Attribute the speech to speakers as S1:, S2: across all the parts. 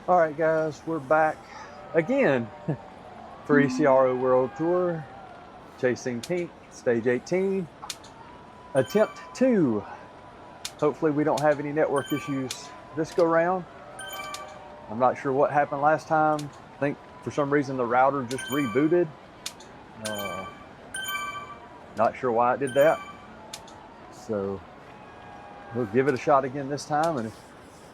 S1: All right, guys, we're back again for ECRO World Tour, Chasing Pink, Stage 18, Attempt 2. Hopefully we don't have any network issues this go round. I'm not sure what happened last time. I think for some reason the router just rebooted. Not sure why it did that. So we'll give it a shot again this time, and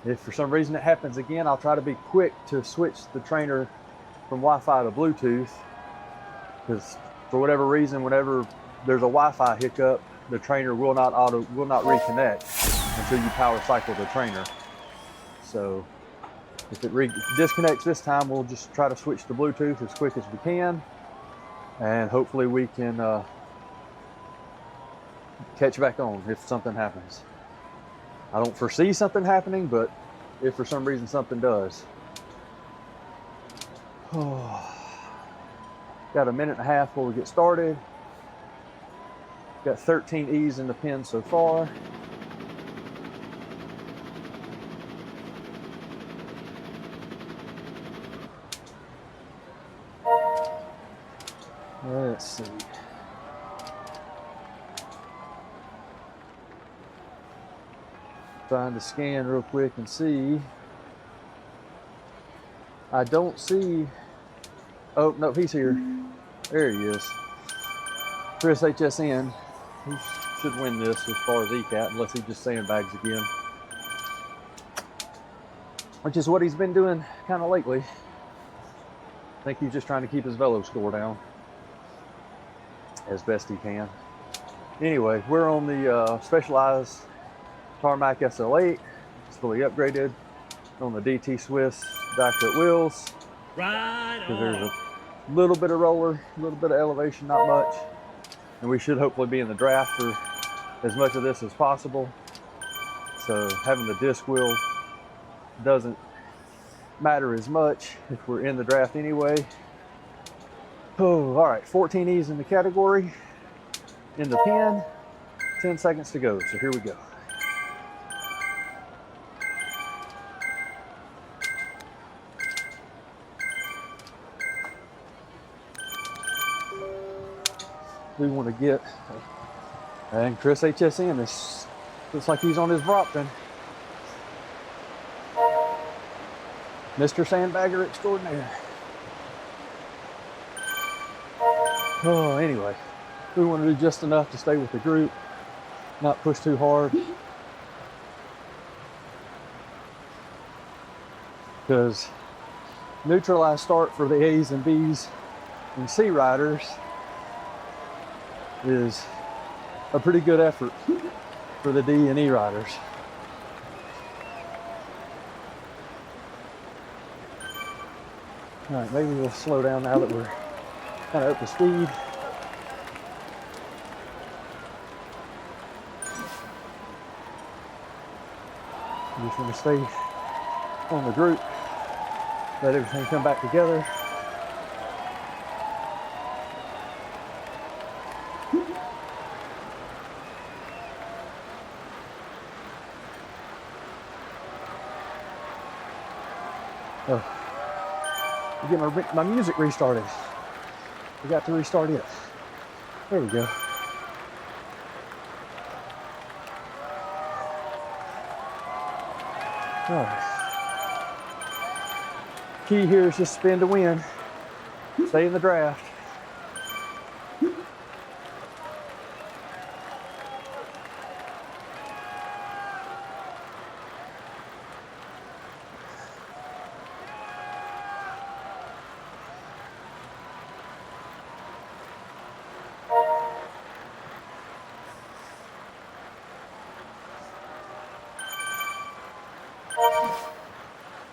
S1: if for some reason it happens again, I'll try to be quick to switch the trainer from Wi-Fi to Bluetooth, because for whatever reason, whenever there's a Wi-Fi hiccup, the trainer will not reconnect until you power cycle the trainer. So if it disconnects this time, we'll just try to switch to Bluetooth as quick as we can, and hopefully we can catch back on if something happens. I don't foresee something happening, but if for some reason something does. Got a minute and a half before we get started. Got 13 E's in the pin so far. Let's see. Trying to scan real quick and see. I don't see. Oh, no, he's here. There he is. Chris HSN. He should win this as far as ECAT, unless he just sandbags again. Which is what he's been doing kind of lately. I think he's just trying to keep his velo score down as best he can. Anyway, we're on the Specialized Tarmac SL8. It's fully upgraded on the DT Swiss die cut wheels. Right on. There's a little bit of roller, a little bit of elevation, not much. And we should hopefully be in the draft for as much of this as possible. So having the disc wheel doesn't matter as much if we're in the draft anyway. Oh, all right, 14 E's in the category, in the pin, 10 seconds to go, so here we go. We want to get, and Chris HSN, this looks like he's on his Brompton. Mr. Sandbagger extraordinaire. Oh, anyway, we want to do just enough to stay with the group, not push too hard. Because neutralized start for the A's and B's and C riders is a pretty good effort for the D and E riders. All right, maybe we'll slow down now that we're kind of up to speed. You just want to stay on the group, let everything come back together. Oh, get my music restarted. We got to restart it. There we go. All right. Key here is just spin to win. Stay in the draft.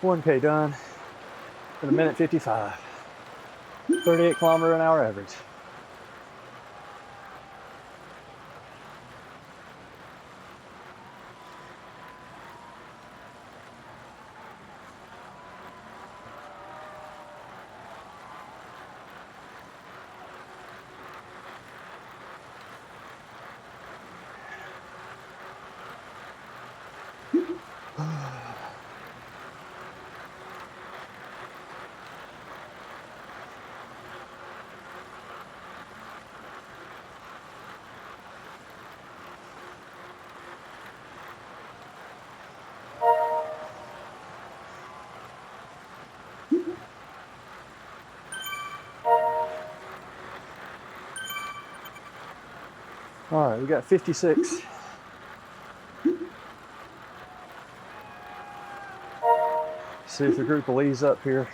S1: $1K done in a minute 55. 38km/h average. All right, we got 56. See if the group will ease up here.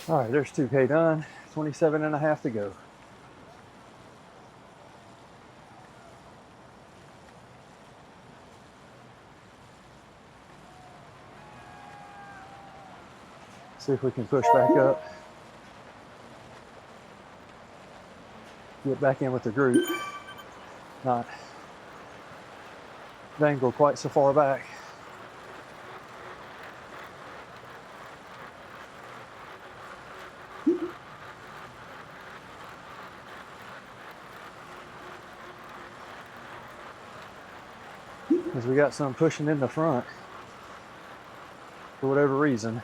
S1: All right, there's 2K done. 27 and a half to go. See if we can push back up. Get back in with the group. Not dangle quite so far back. Because we got some pushing in the front for whatever reason.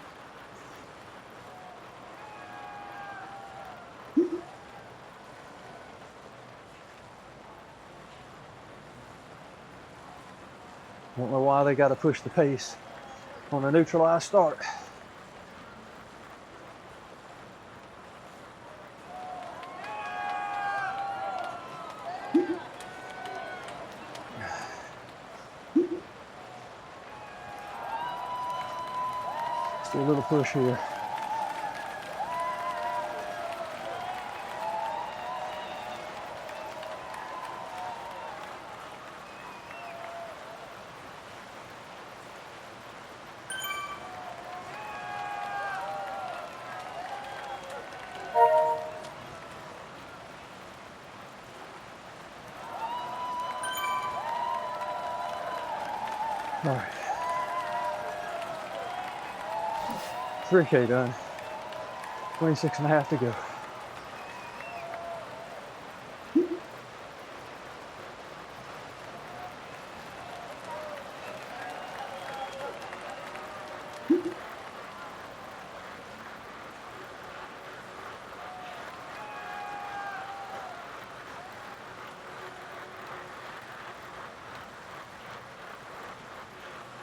S1: Don't know why they got to push the pace on a neutralized start. Just a little push here. All right. 3K done. 26 and a half to go.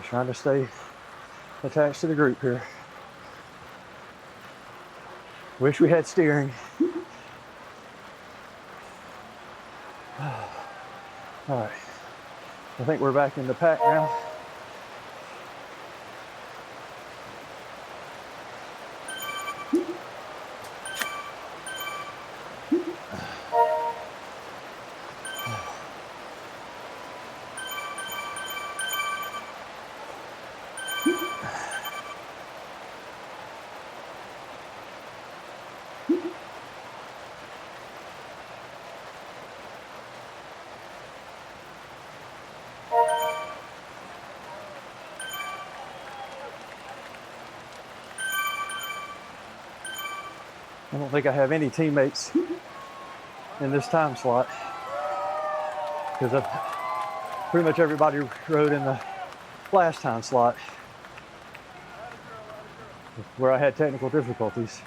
S1: Trying to stay attached to the group here. Wish we had steering. All right, I think we're back in the pack now. I don't think I have any teammates in this time slot because pretty much everybody rode in the last time slot where I had technical difficulties.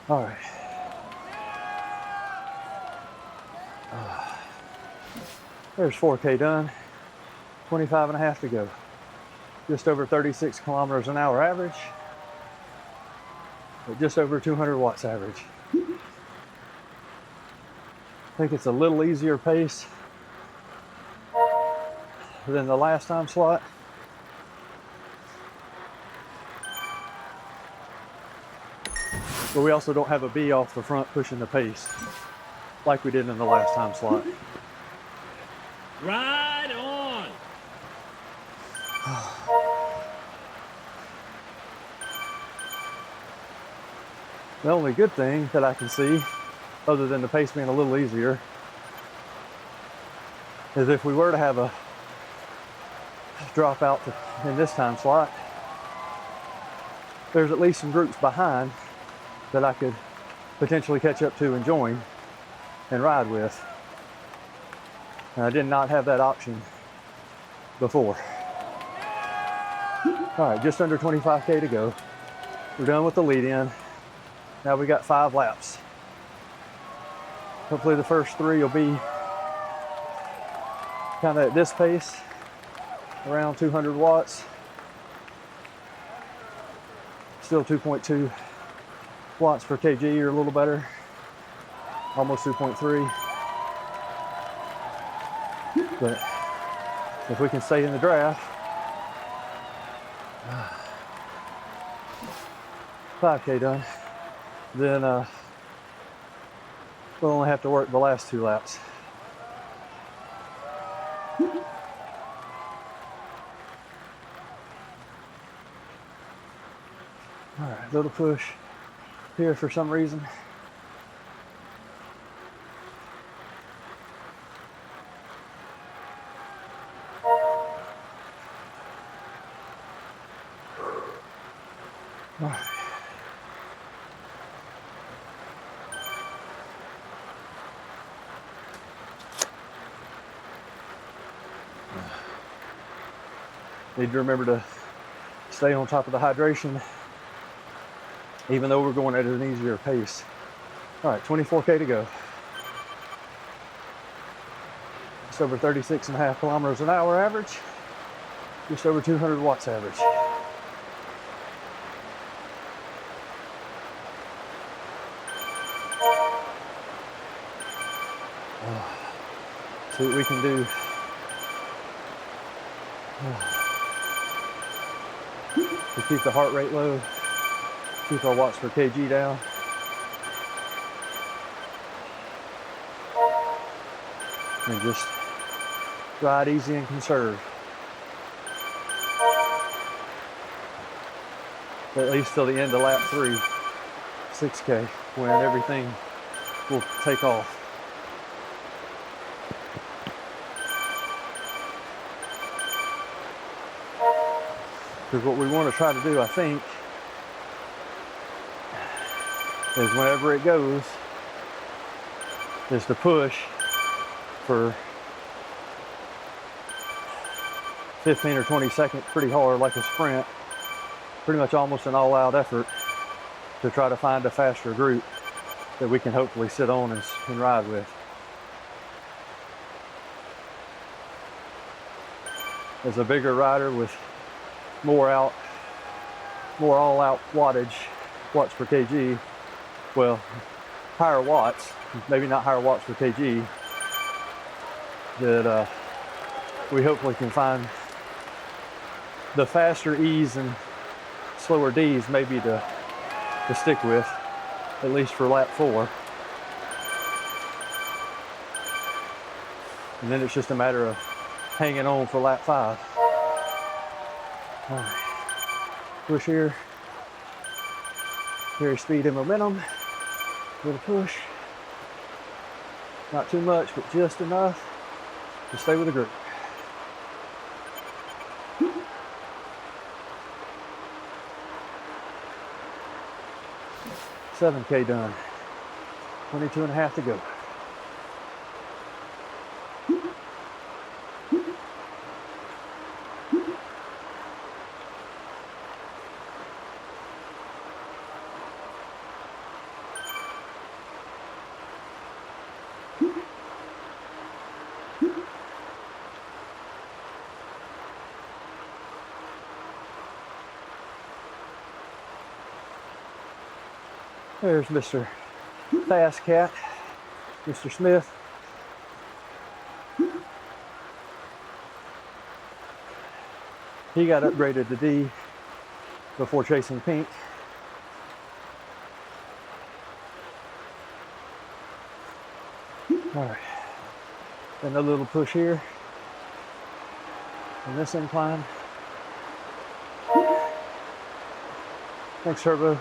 S1: All right. There's 4K done. 25 and a half to go. Just over 36 kilometers an hour average. But just over 200 watts average. I think it's a little easier pace than the last time slot. But we also don't have a B off the front pushing the pace like we did in the last time slot.
S2: Right on.
S1: The only good thing that I can see, other than the pace being a little easier, is if we were to have a drop out in this time slot, there's at least some groups behind that I could potentially catch up to and join and ride with. And I did not have that option before. All right, just under 25K to go. We're done with the lead in. Now we got 5 laps. Hopefully the first 3 will be kind of at this pace, around 200 watts. Still 2.2 watts per kg or a little better. Almost 2.3. But if we can stay in the draft, 5K done, then we'll only have to work the last 2 laps. All right, little push here for some reason. All right. Need to remember to stay on top of the hydration, even though we're going at an easier pace. All right, 24K to go. Just over 36.5 kilometers an hour average, just over 200 watts average. See what we can do. To keep the heart rate low, keep our watts per kg down. And just ride easy and conserve. At least till the end of lap 3, 6K, when everything will take off. Because what we want to try to do, I think, is whenever it goes, is to push for 15 or 20 seconds pretty hard, like a sprint, pretty much almost an all-out effort to try to find a faster group that we can hopefully sit on and ride with. As a bigger rider with more all-out wattage, watts per kg, well, higher watts, maybe not higher watts per kg, that we hopefully can find the faster E's and slower D's maybe to stick with, at least for lap 4. And then it's just a matter of hanging on for lap 5. All right. Push here. Carry speed and momentum. Little push. Not too much, but just enough to stay with the group. $7K done. 22.5 to go. There's Mr. Fast Cat, Mr. Smith. He got upgraded to D before chasing Pink. All right, and a little push here in this incline. Thanks, Turbo.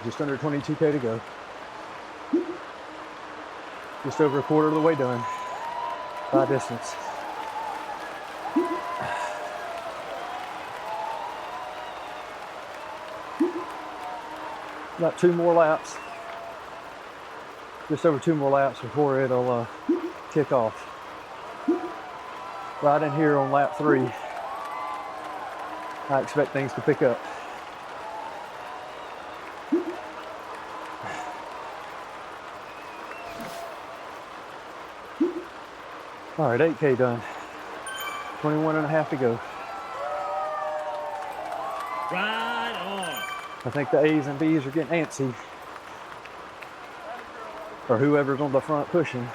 S1: Just under 22K to go. Just over a quarter of the way done by distance. About 2 more laps. Just over 2 more laps before it'll kick off. Right in here on lap 3, I expect things to pick up. All right, 8K done. 21 and a half to go.
S2: Right on.
S1: I think the A's and B's are getting antsy. Or whoever's on the front pushing.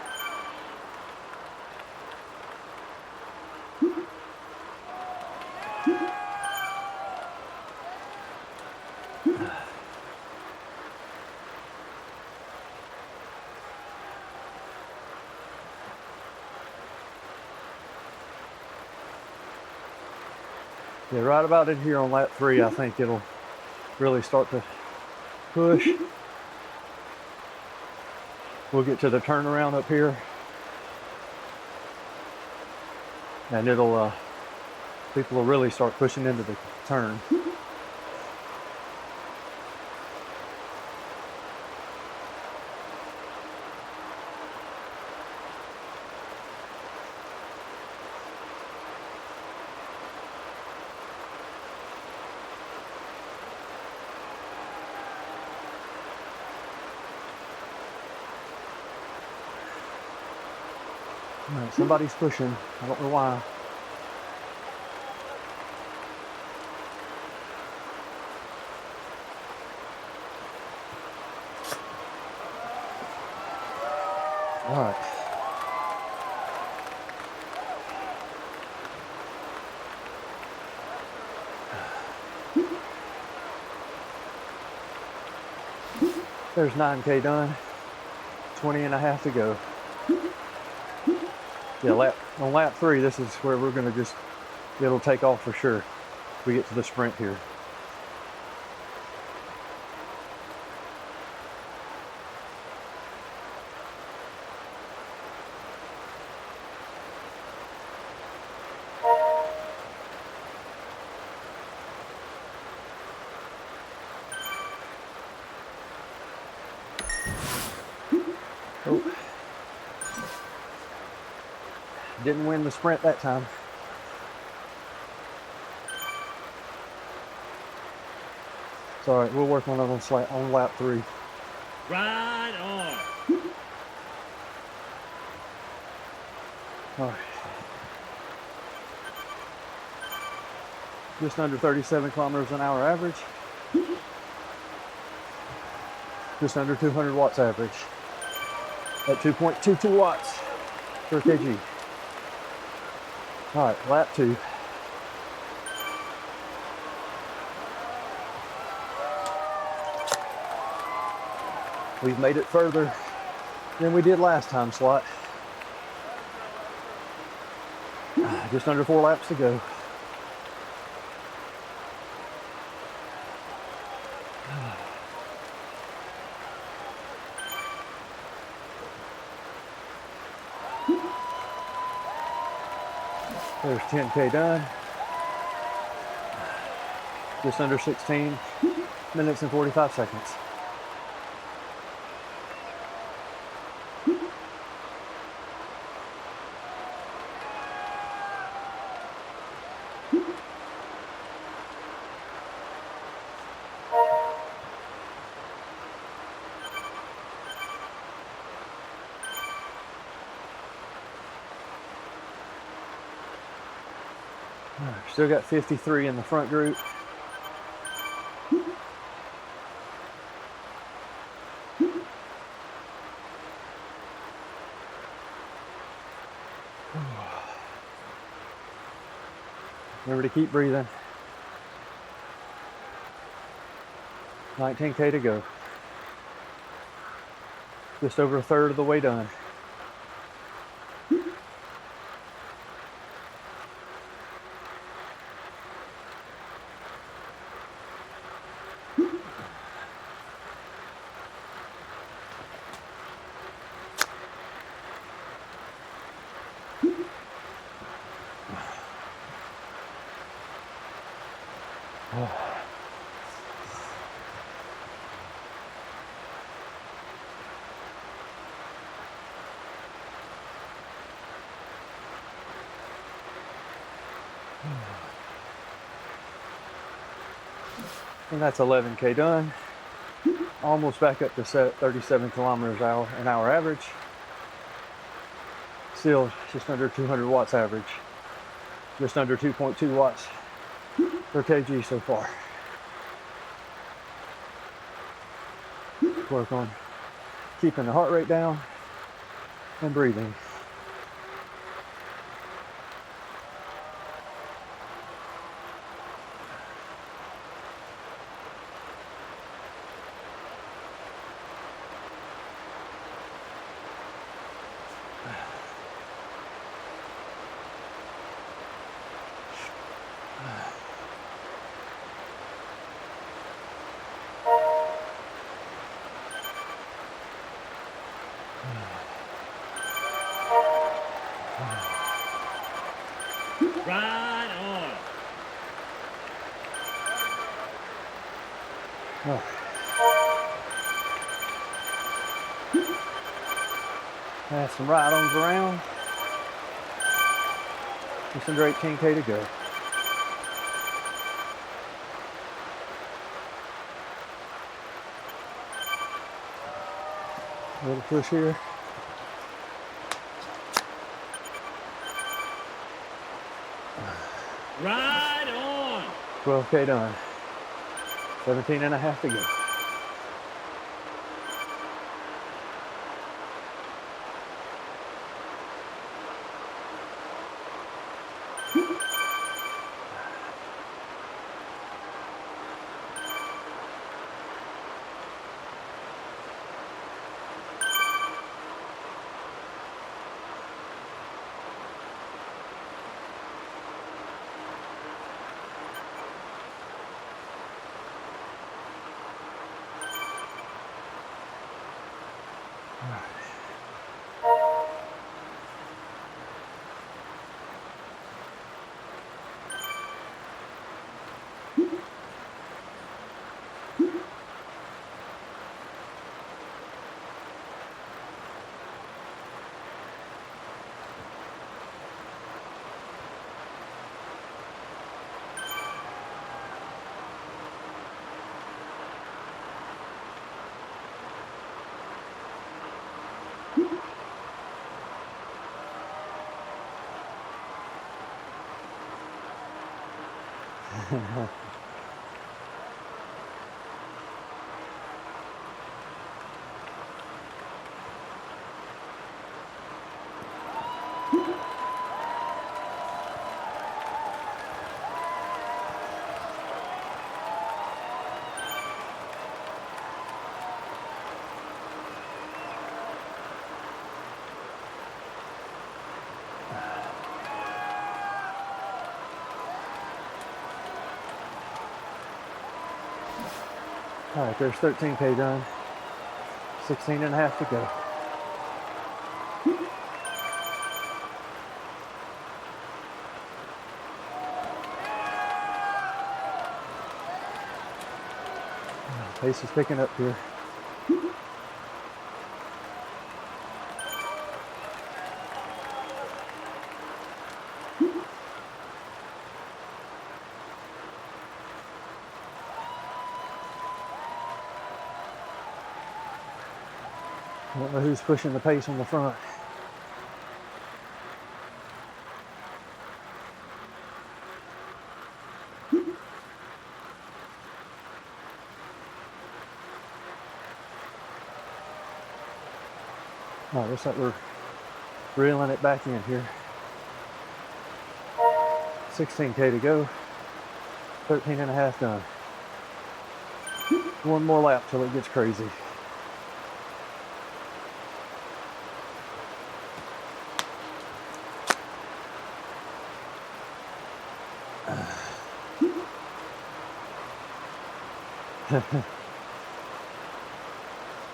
S1: Yeah, right about in here on lap 3, I think it'll really start to push. We'll get to the turnaround up here, and it'll people will really start pushing into the turn. All right, somebody's pushing. I don't know why. All right. There's 9K done. 20 and a half to go. Yeah, on lap 3, this is where we're gonna it'll take off for sure. We get to the sprint here. Oh. Didn't win the sprint that time. It's all right, we'll work on it on lap 3.
S2: Right on.
S1: All right. Just under 37 kilometers an hour average. Just under 200 watts average. At 2.22 watts per kg. All right, lap 2. We've made it further than we did last time, Slot. Just under 4 laps to go. There's 10K done. Just under 16 minutes and 45 seconds. Still got 53 in the front group. Remember to keep breathing. 19K to go. Just over a third of the way done. And that's 11K done. Almost back up to 37 kilometers an hour average. Still just under 200 watts average. Just under 2.2 watts per kg so far. Work on keeping the heart rate down and breathing.
S2: Right on.
S1: Oh. Have some ride-ons around. Just under 18K to go. A little push here.
S2: Right on.
S1: 12K done. 17 and a half to go. All right, there's 13K done. 16 and a half to go. Pace is picking up here. I don't know who's pushing the pace on the front. All right, looks like we're reeling it back in here. 16K to go. 13 and a half done. One more lap till it gets crazy.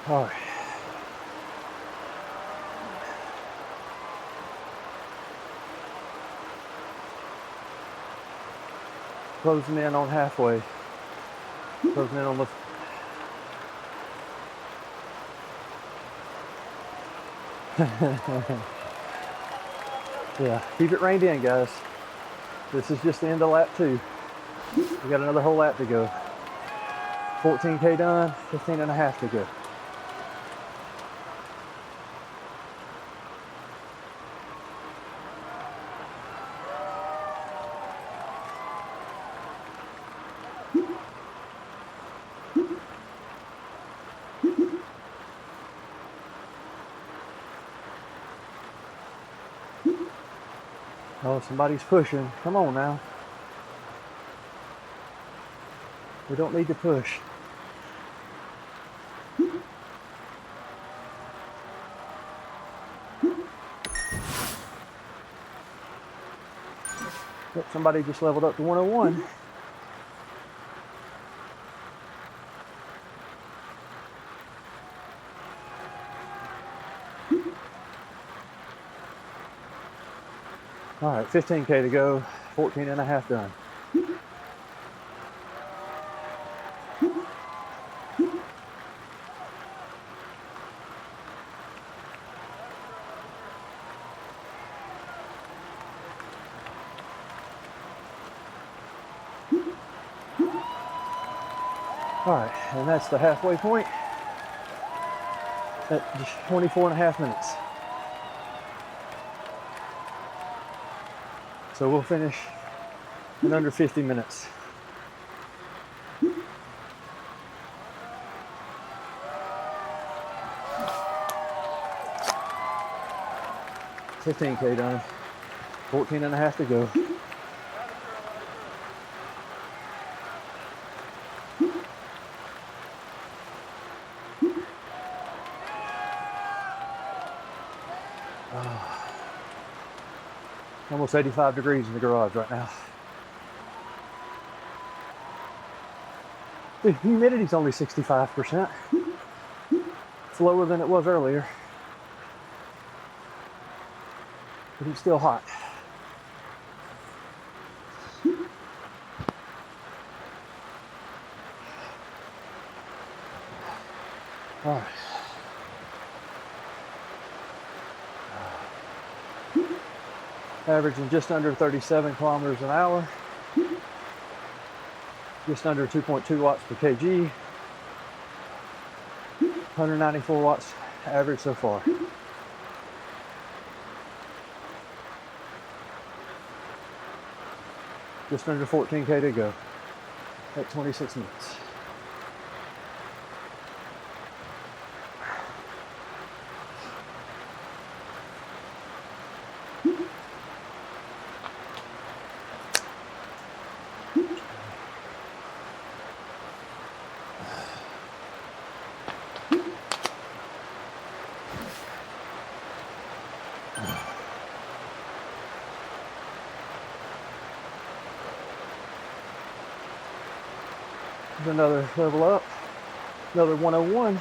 S1: All right. Closing in on halfway. Closing in on the... Yeah, keep it reined in, guys. This is just the end of lap 2. We got another whole lap to go. 14K done, 15 and a half to go. Oh, somebody's pushing. Come on now. We don't need to push. Yep, somebody just leveled up to 101. All right, 15K to go, 14 and a half done. All right, and that's the halfway point at just 24 and a half minutes. So we'll finish in under 50 minutes. $15K done, 14 and a half to go. Almost 85 degrees in the garage right now. The humidity's only 65%. It's lower than it was earlier, but it's still hot. All right. Averaging just under 37 kilometers an hour, just under 2.2 watts per kg, 194 watts average so far. Just under 14K to go at 26 minutes. There's another level up, another 101.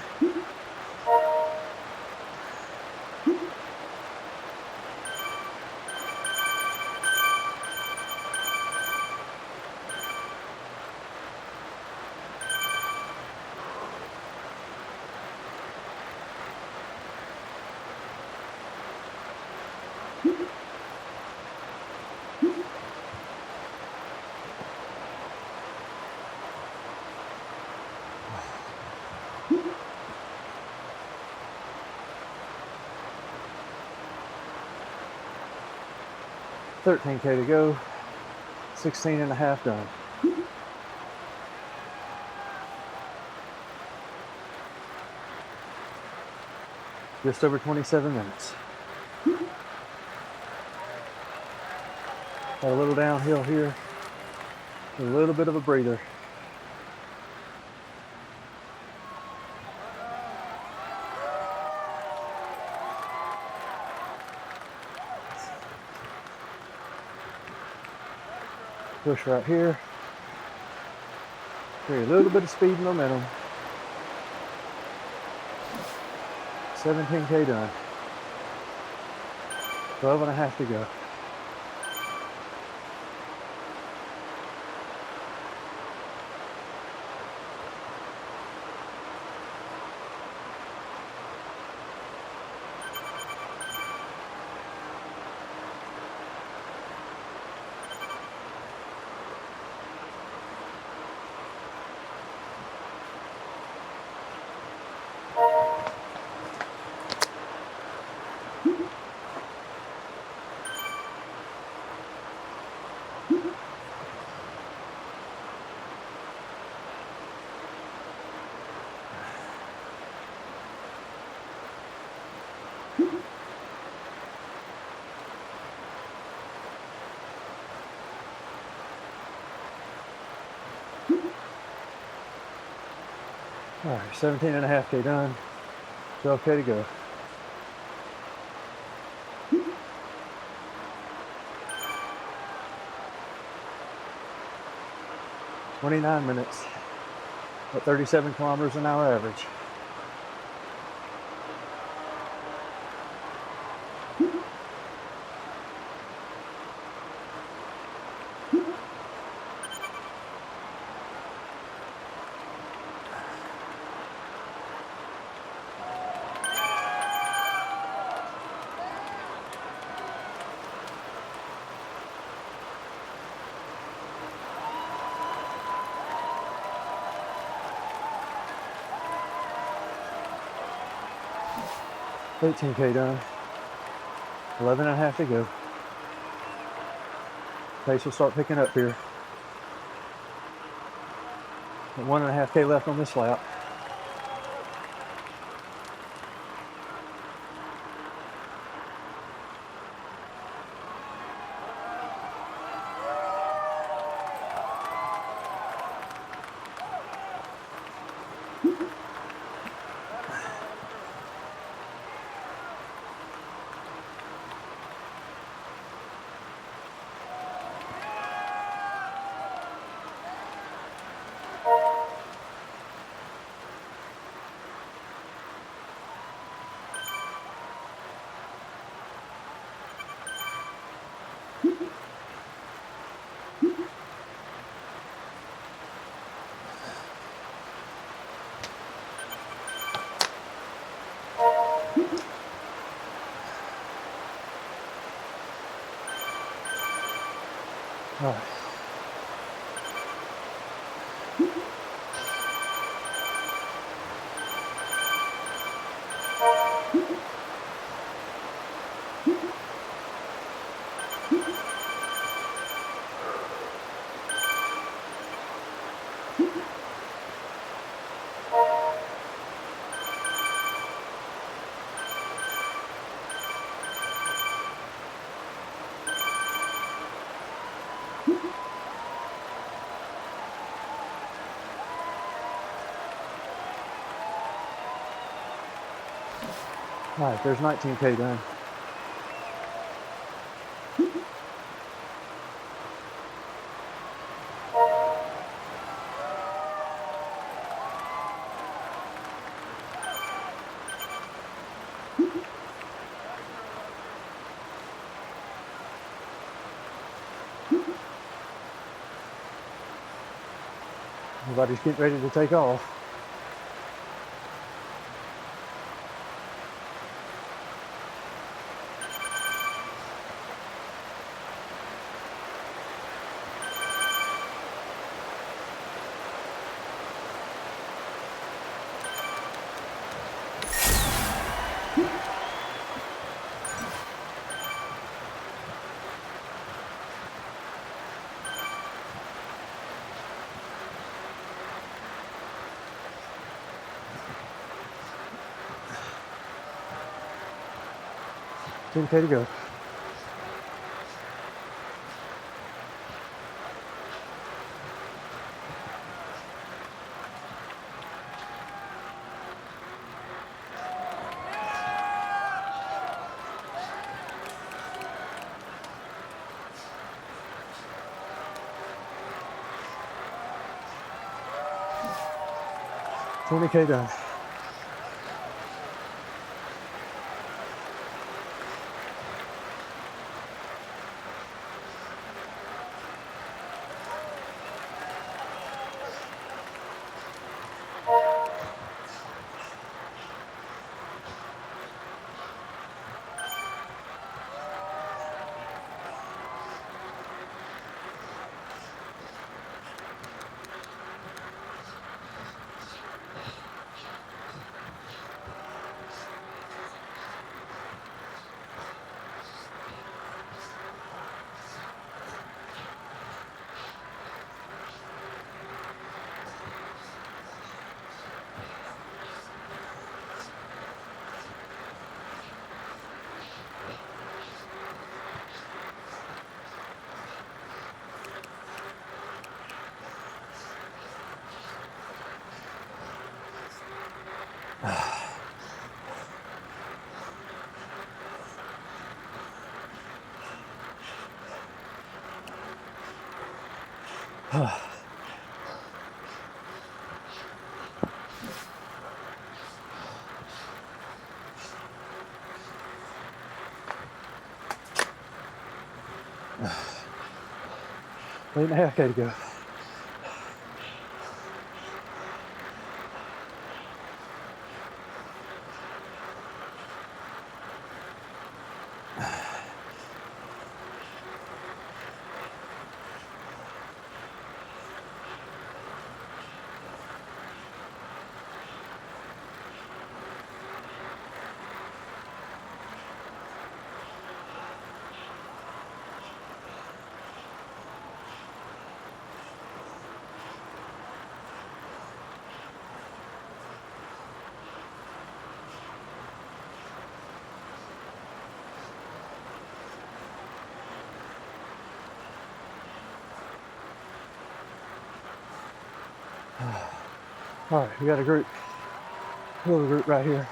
S1: $13K to go, 16 and a half done. Just over 27 minutes. Got a little downhill here, a little bit of a breather. Push right here. Create a little bit of speed and momentum. 17K done. 12 and a half to go. All right, 17.5K done, 12K to go. 29 minutes at 37 kilometers an hour average. $18K done, 11.5 to go. Pace will start picking up here. 1.5K left on this lap. All right. All right, there's 19K done. Everybody's getting ready to take off. $10K to go. $20K done. 8.5K to go. All right, we got a group, little group right here.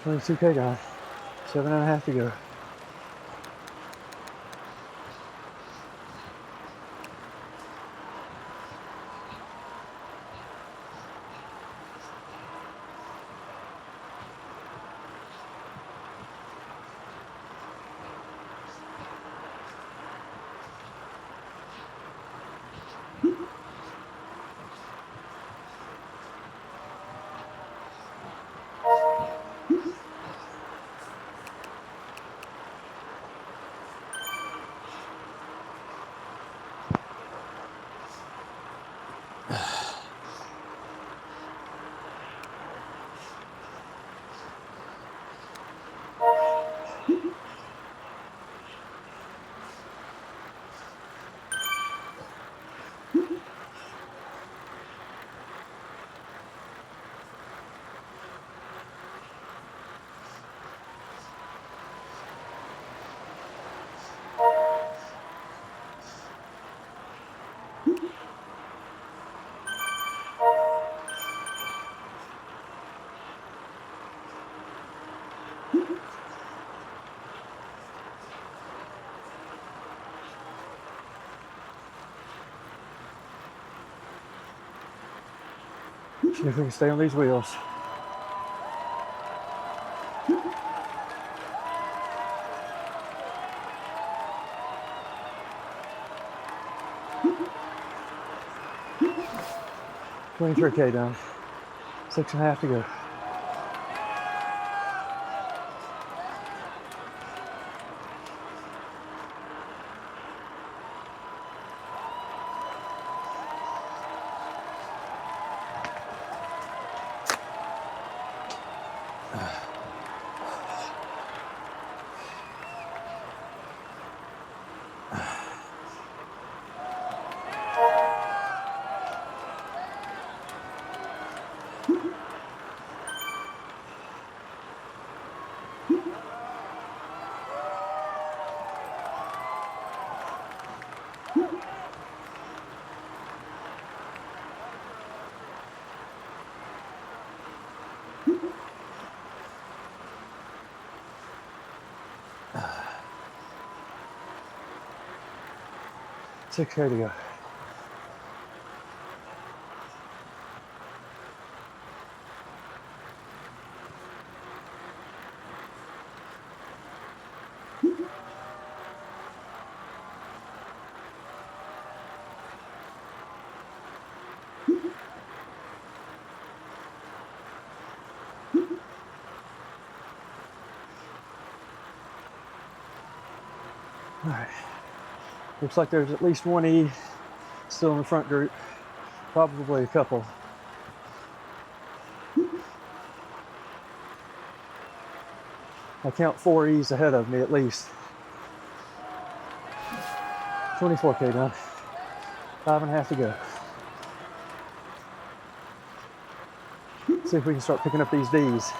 S1: Only 2K down, 7.5 to go. See if we can stay on these wheels. $23K down, 6.5 to go. $6K to go. All right, looks like there's at least one E still in the front group, probably a couple. I count 4 E's ahead of me at least. 24K done, 5.5 to go. See if we can start picking up these D's.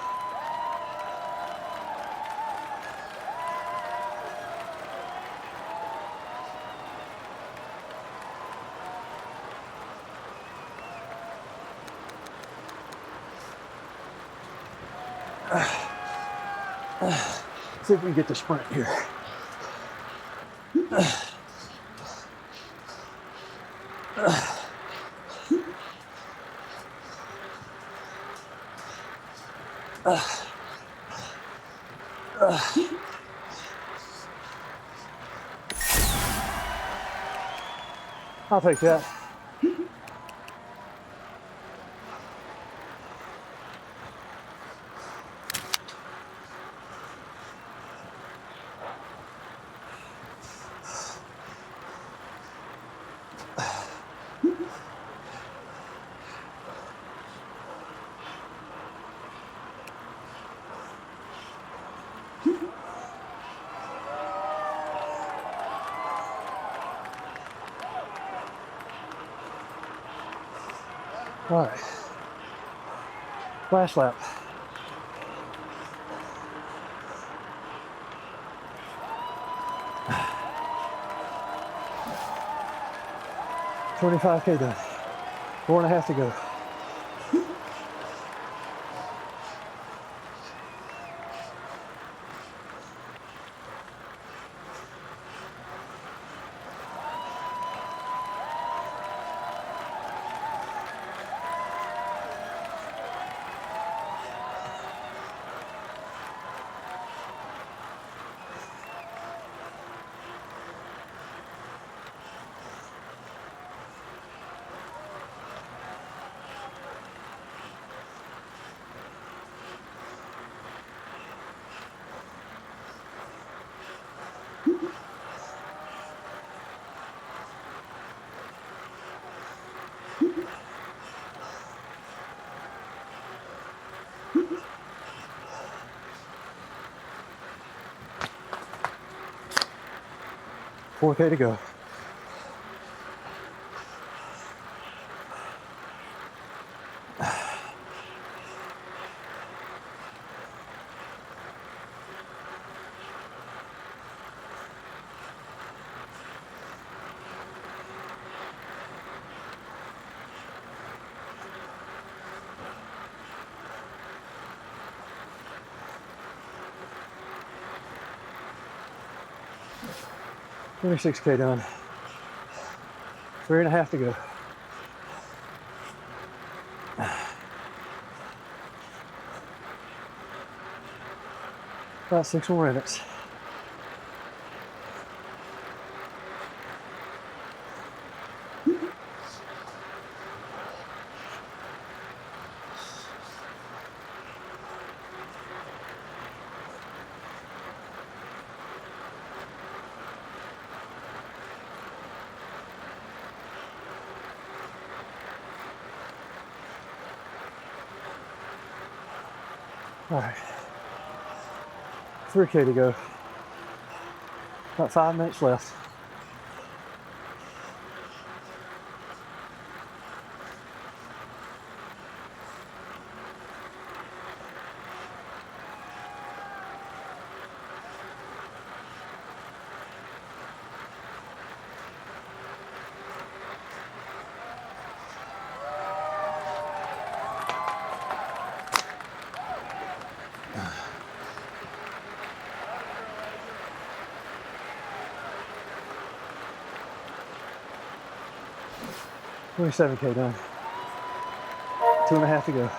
S1: See if we can get the sprint here. I'll take that. All right, last lap. $25K done. 4.5 to go. $4K to go. $26K done. 3.5 to go. About 6 more minutes. All right, 3K to go. About 5 minutes left. $27K done. 2.5 to go.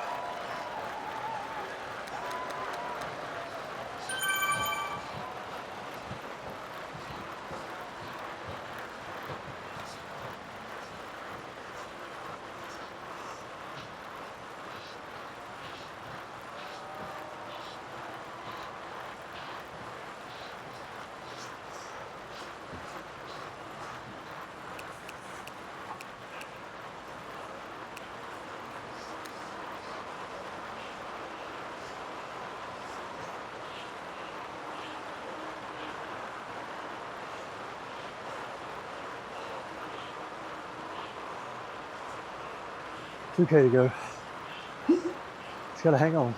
S1: $2K to go. Just gotta hang on.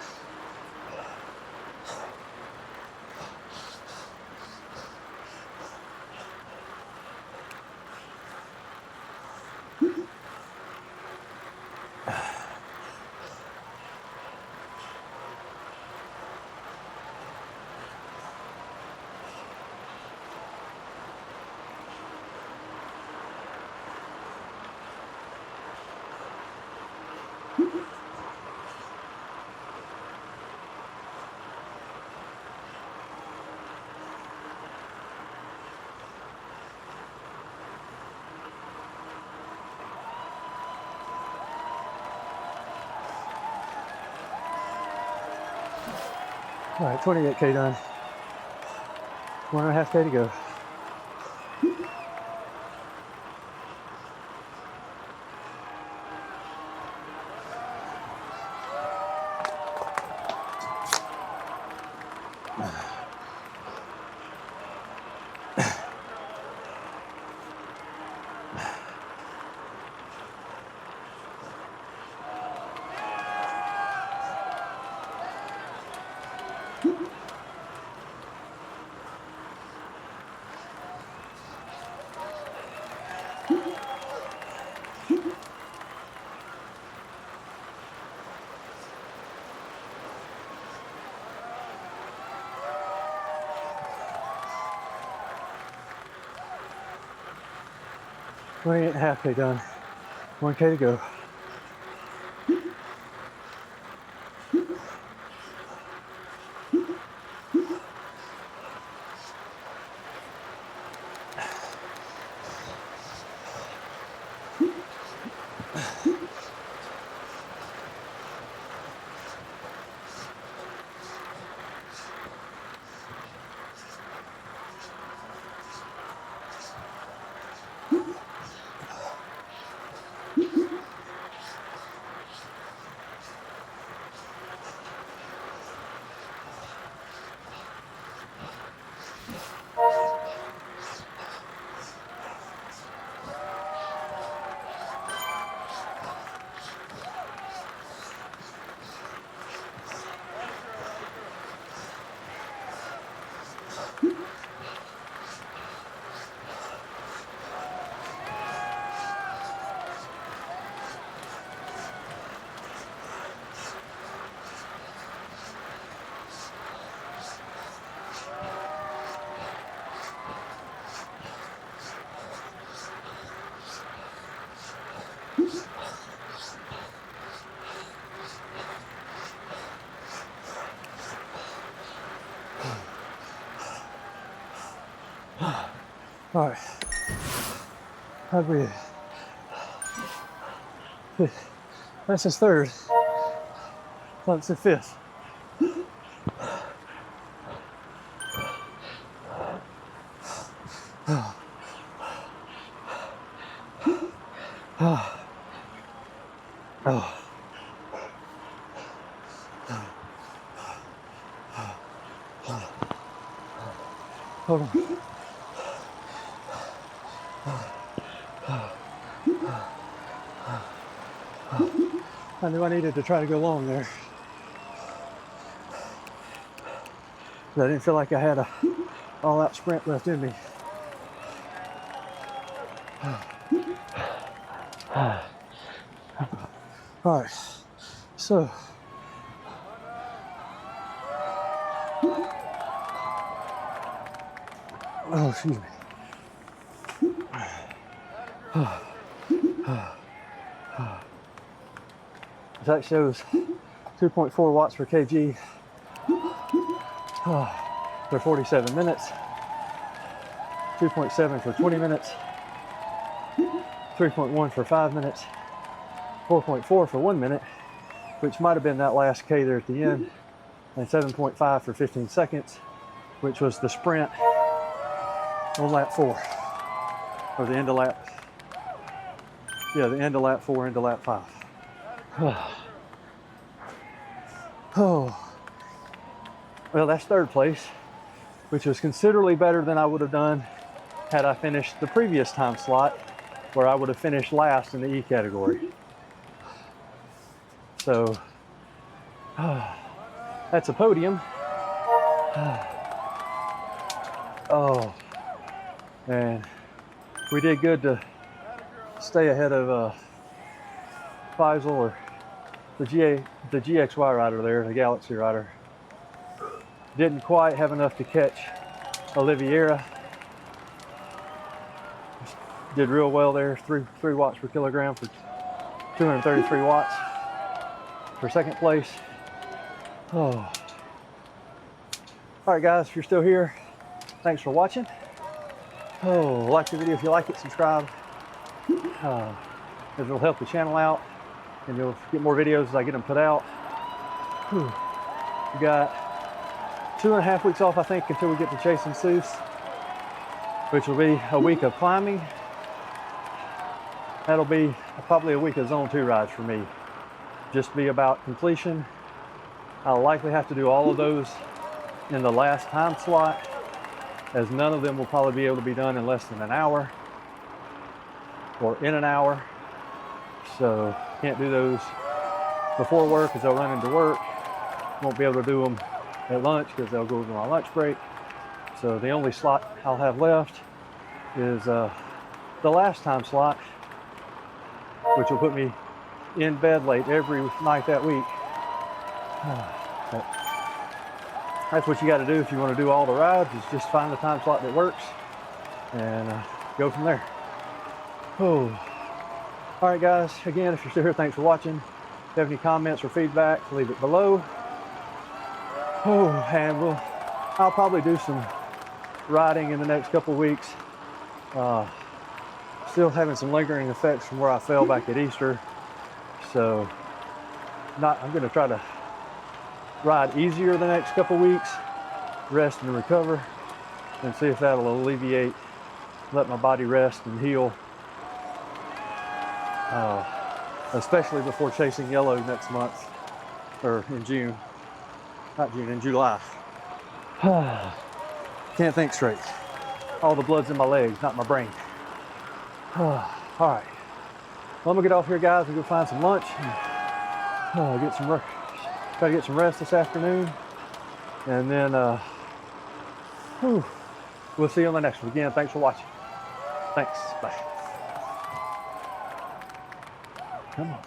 S1: All right, 28K done. 1.5K to go. Twenty-eight and a half K done. 1K to go. All right, hard breathe. That's his third. That's his fifth. Hold on. I knew I needed to try to go long there. But I didn't feel like I had a all-out sprint left in me. All right, so oh, excuse me. That shows 2.4 watts per kg for 47 minutes, 2.7 for 20 minutes, 3.1 for 5 minutes, 4.4 for 1 minute, which might have been that last K there at the end, and 7.5 for 15 seconds, which was the sprint on lap 4, or the end of lap, yeah, the end of lap 4 into lap 5. Oh, well, that's third place, which was considerably better than I would have done had I finished the previous time slot, where I would have finished last in the E category. So that's a podium. Oh, and we did good to stay ahead of Faisal, or the GXY rider there, the Galaxy rider. Didn't quite have enough to catch Oliveira. Did real well there, 3 watts per kilogram for 233 watts. for second place. Oh. All right, guys, if you're still here, thanks for watching. Oh, like the video if you like it, subscribe. It'll help the channel out, and you'll get more videos as I get them put out. Whew. We got 2.5 weeks off, I think, until we get to chasing Seuss, which will be a week of climbing. That'll be probably a week of zone 2 rides for me. Just be about completion. I'll likely have to do all of those in the last time slot, as none of them will probably be able to be done in less than an hour or in an hour. So can't do those before work because they'll run into work. Won't be able to do them at lunch because they'll go over my lunch break. So the only slot I'll have left is the last time slot, which will put me in bed late every night that week. But that's what you got to do if you want to do all the rides, is just find the time slot that works and go from there. Oh. All right, guys, again, if you're still here, thanks for watching. If you have any comments or feedback, leave it below. Oh, and I'll probably do some riding in the next couple of weeks. Still having some lingering effects from where I fell back at Easter. So I'm going to try to ride easier the next couple of weeks, rest and recover, and see if that'll alleviate, let my body rest and heal. Especially before chasing yellow next month, or in June, not June, in July. Can't think straight. All the blood's in my legs, not my brain. All right, well, I'm gonna get off here, guys, and go find some lunch and try to get some rest this afternoon, and then we'll see you on the next one. Again, thanks for watching. Thanks, bye. Come on.